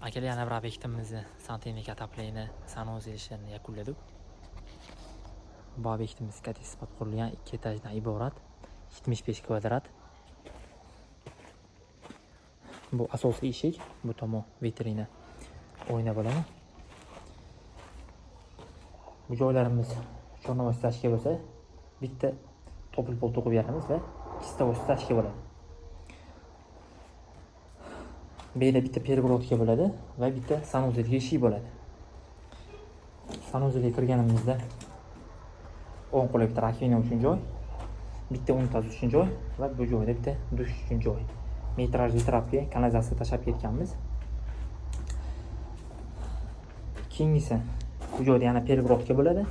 Akalar yana bir obyektimizni santexnika ataplayni sanoz ishini yakunladik. Bu obyektimiz katta sifat qurilgan 2 etajdan iborat, 75 kvadrat. Bu asosiy eshik, bu tomon vitrina oyna bo'ladi. Bu joylarimiz cho'rnavoy stachka bo'lsa, bitta topil pol to'qib beramiz va chistavoy stachka bo'ladi. Bu yerda bitta pergorodka bo'ladi va bitta sanuzilga eshik bo'ladi. Sanuzilga kirganimizda o'ng qo'lga bitta rakvina uchun joy, bitta unitaz uchun joy va bu joyda bitta dush uchun joy. Metrajli trapga kanalizatsiya tashab ketganmiz. Keyingisi bu joyda yana pergorodka bo'ladi.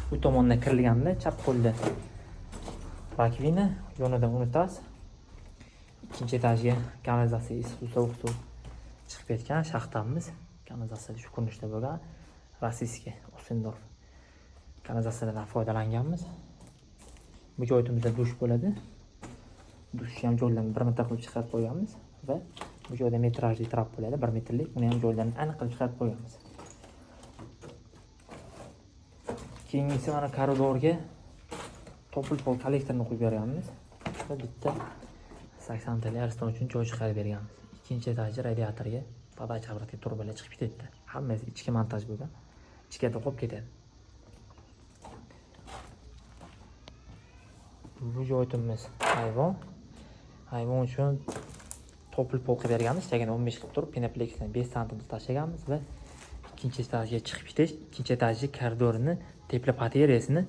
Bu tomondan kirilganda chap qo'lda rakvina, yonida unitaz. Ikkinchi etajga kanalizatsiya issiq suv chiqib ketgan shaxtamiz. Kanalizatsiya shu ko'rinishda bo'lgan. Rossiyskiy Osendorf kanalizatsiyadan foydalanganmiz. Bu joyimizda dush bo'ladi. Dush ham joylarni bir marta qilib chiqarib qo'yganmiz va bu joyda metrajli trap bo'ladi, 1 metrlik. Uni ham joylarni aniq qilib chiqarib qo'yganmiz. Keyingisi mana koridorga topil pol kollektorni qo'yib berganmiz va bitta 80 tali ariston uchun joy chiqarib berganmiz. Ikkinchi etajda radiatorga podacha obratga turbalar chiqib ketdi. Hammasi ichki montaj bo'lgan. Ichkarida qolib ketadi. Bu joyimiz hayvon. Hayvon uchun topil pol qilib berganmiz. Chagini 15 qilib turib, pinoplexdan 5 sm tashlaganmiz va ikkinchi etajga chiqib ketish, ikkinchi etajning koridorini, tepla pateriyasini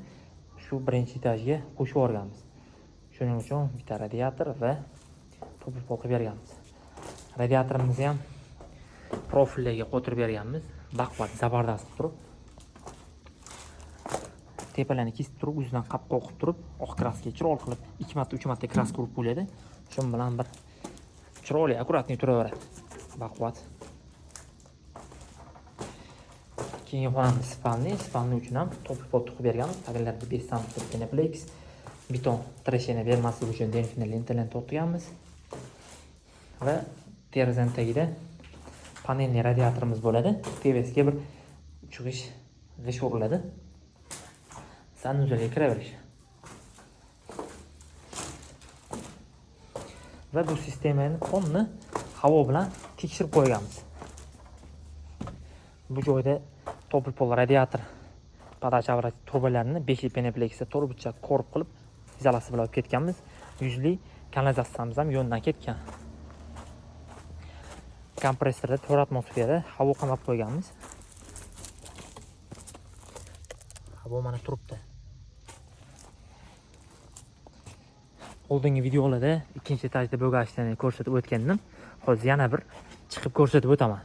shu birinchi etajga qo'shib yuborganmiz. Shuning uchun bitta radiator va topil pol qilib berganmiz. Radiatorimizni ham profillarga qo'tirib berganmiz. Baquvvat zabardast turib. Tepalarni kesib turib, uzidan qapqoq qilib turib, oq kraska chiroyli qilib 2 marta 3 marta kraska urib qo'yiladi. Shuning bilan bir chiroyli, akkuratni turaveradi. Baquvvat. Keyingi xonamiz spalni uchun ham topil pol to'qib berganmiz. Taglarida 5 sm pinaplex, beton trashena bermaslik uchun denfina lentalarni to'qganmiz. Va derazaning tagida panelli radiatorimiz bo'ladi. Tevasiga bir uchg'ish g'ish uriladi. Sanuzilga kiraverish. Va bu sistemani qonni havo bilan tekshirib qo'yganmiz. Bu joyda topil pol radiator podacha obrat turbalarini 5 pinoplexda torbicha korb qilib izolasiya bilan olib ketganmiz. Yuzli kanalizatsiyamiz ham yo'ndan ketgan. Kompressorda 4 atmosferada havo qamab qo'yganmiz. Havo mana turibdi. Oldingi videolarda ikkinchi etajda bo'lgan ishlarni ko'rsatib o'tgandim. Hozir yana bir chiqib ko'rsatib o'taman.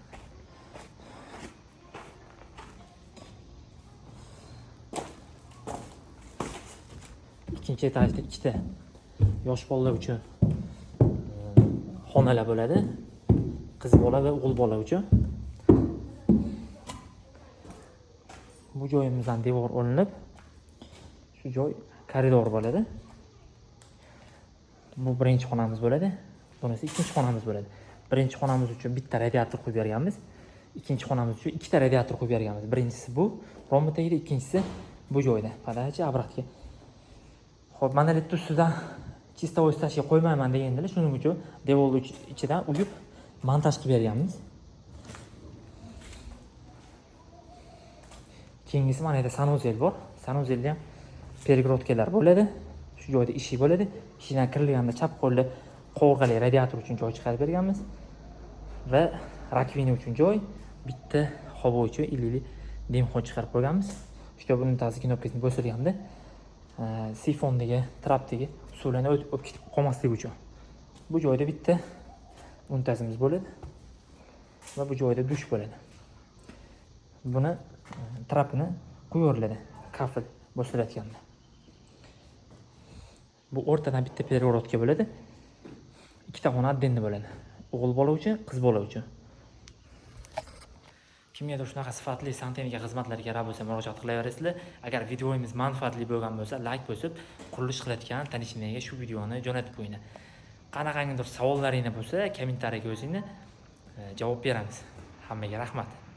Ikkinchi etajda ikkita yosh bolalar uchun xonalar bo'ladi. Qiz bola va o'g'il bola uchun. Bu joyimizdan devor olinib, shu joy koridor bo'ladi. Bu birinchi xonamiz bo'ladi. Bunisi ikkinchi xonamiz bo'ladi. Birinchi xonamiz uchun bitta radiator qo'yib berganmiz. Ikkinchi xonamiz uchun ikkita radiator qo'yib berganmiz. Birinchisi bu romba tagida, ikkinchisi bu joyda. Podacha obratga. Xo'p, mana bu ustidan chistavoy stachka qo'ymayman degandilar. Shuning uchun devorni ichidan uyib montaj qilib berganmiz. Keyingisi mana yerda sanuzel bor. Sanuzelda ham pergorodkalar bo'ladi. Shu joyda eshik bo'ladi. Eshikdan kirilganda chap qo'lda qovurg'ali radiator uchun joy chiqarib berganmiz va rakvina uchun joy, bitta havo uchun ilili demxon chiqarib qo'yganmiz. Shu unitazni knopkasini bo'sirganda sifondagi, trapdagi suvlarni o'tib ketib qolmasligi uchun. Bu joyda bitta unitazimiz bo'ladi va bu joyda dush bo'ladi. Buni trapini qo'yiladi, kafel bo'sirayotganda. Bu o'rtadan bitta pergorodka bo'ladi. Ikkita xona addenni bo'ladi. O'g'il bola uchun, qiz bola uchun. Kimgadir shunaqa sifatli santexnika xizmatlariga kerak bo'lsa murojaat qilaverasizlar. Agar videomiz manfaatli bo'lgan bo'lsa, like bosib, qurilish qilayotgan tanishinglarga shu videoni jo'natib qo'yinglar. Qanaqangidir savollaringiz bo'lsa, kommentariyaga yozinglar, javob beramiz. Hammaga rahmat.